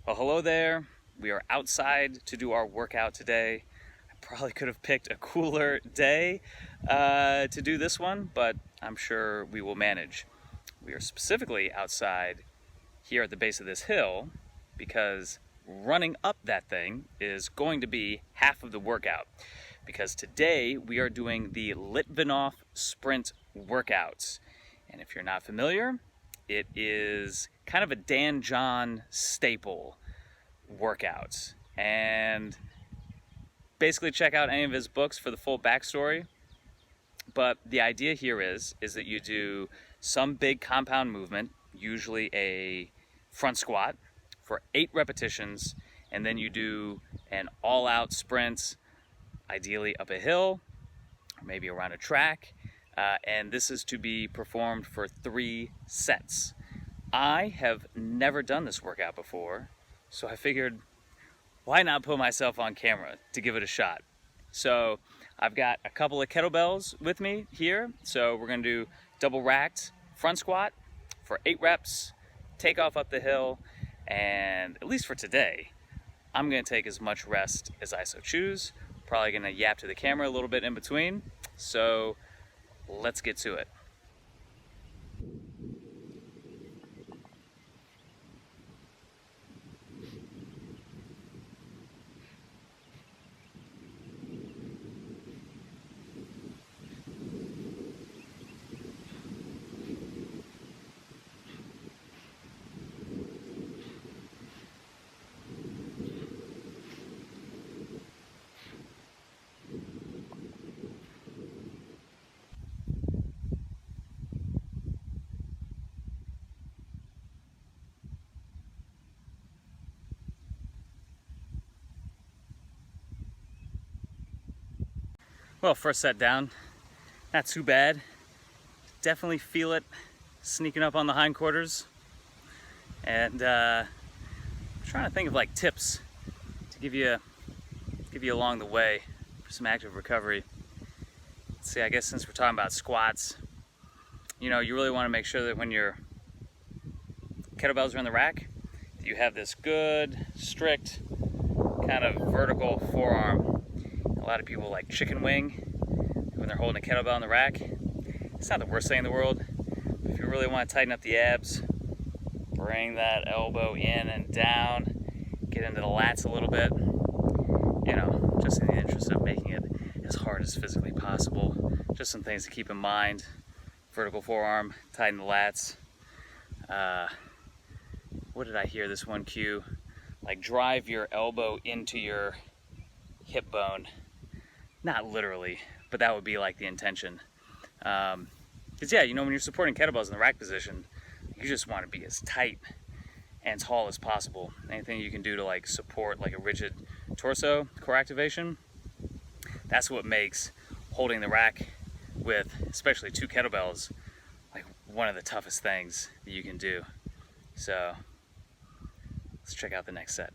Well, hello there. We are outside to do our workout today. I probably could have picked a cooler day to do this one, but I'm sure we will manage. We are specifically outside here at the base of this hill because running up that thing is going to be half of the workout. Because today we are doing the Litvinov sprint workouts. And if you're not familiar, it is kind of a Dan John staple workout. And basically check out any of his books for the full backstory. But the idea here is that you do some big compound movement, usually a front squat for 8 repetitions, and then you do an all-out sprint, ideally up a hill, or maybe around a track. And this is to be performed for 3 sets. I have never done this workout before, so I figured, why not put myself on camera to give it a shot? So I've got a couple of kettlebells with me here. So we're gonna do double racked front squat for 8 reps, take off up the hill, and at least for today, I'm gonna take as much rest as I so choose. Probably gonna yap to the camera a little bit in between. So let's get to it. Well, first set down, not too bad. Definitely feel it sneaking up on the hindquarters. And I'm trying to think of like tips to give you along the way for some active recovery. Let's see, I guess since we're talking about squats, you really want to make sure that when your kettlebells are in the rack, that you have this good, strict, kind of vertical forearm. A lot of people like chicken wing when they're holding a kettlebell in the rack. It's not the worst thing in the world. But if you really want to tighten up the abs, bring that elbow in and down, get into the lats a little bit, just in the interest of making it as hard as physically possible. Just some things to keep in mind. Vertical forearm, tighten the lats. What did I hear this one cue? Like drive your elbow into your hip bone. Not literally, but that would be like the intention. Because when you're supporting kettlebells in the rack position, you just want to be as tight and tall as possible. Anything you can do to like support like a rigid torso core activation, that's what makes holding the rack with especially 2 kettlebells like one of the toughest things that you can do. So let's check out the next set.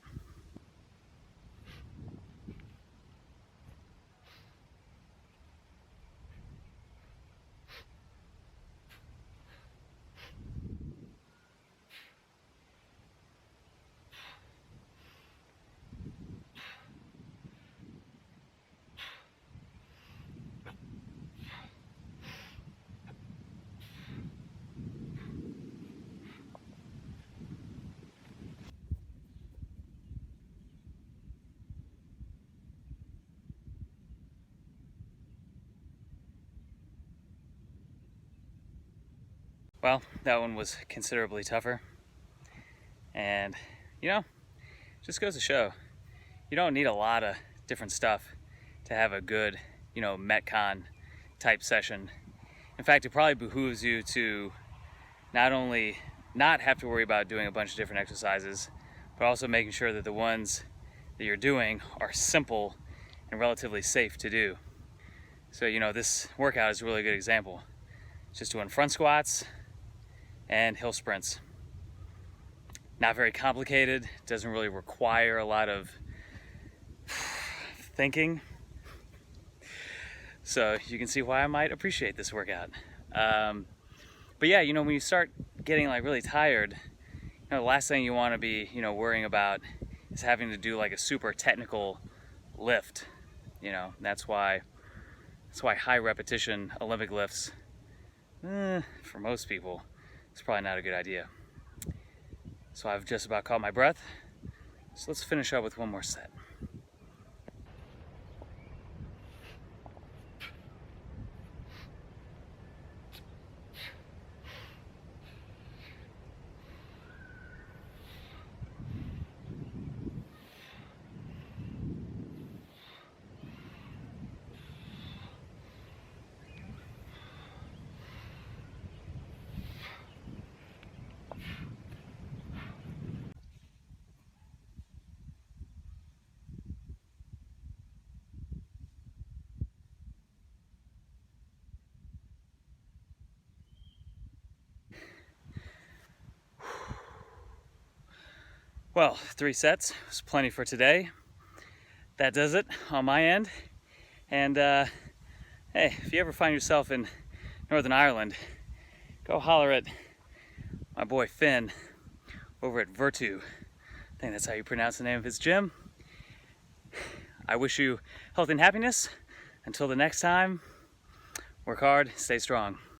Well, that one was considerably tougher. And, just goes to show, you don't need a lot of different stuff to have a good, Metcon type session. In fact, it probably behooves you to not only not have to worry about doing a bunch of different exercises, but also making sure that the ones that you're doing are simple and relatively safe to do. So, this workout is a really good example. Just doing front squats and hill sprints. Not very complicated, doesn't really require a lot of thinking. So you can see why I might appreciate this workout. But yeah, when you start getting like really tired, the last thing you want to be, worrying about is having to do like a super technical lift. That's why high repetition Olympic lifts, for most people, it's probably not a good idea. So I've just about caught my breath. So let's finish up with one more set. Well, 3 sets was plenty for today. That does it on my end. And hey, if you ever find yourself in Northern Ireland, go holler at my boy Finn over at Virtu. I think that's how you pronounce the name of his gym. I wish you health and happiness. Until the next time, work hard, stay strong.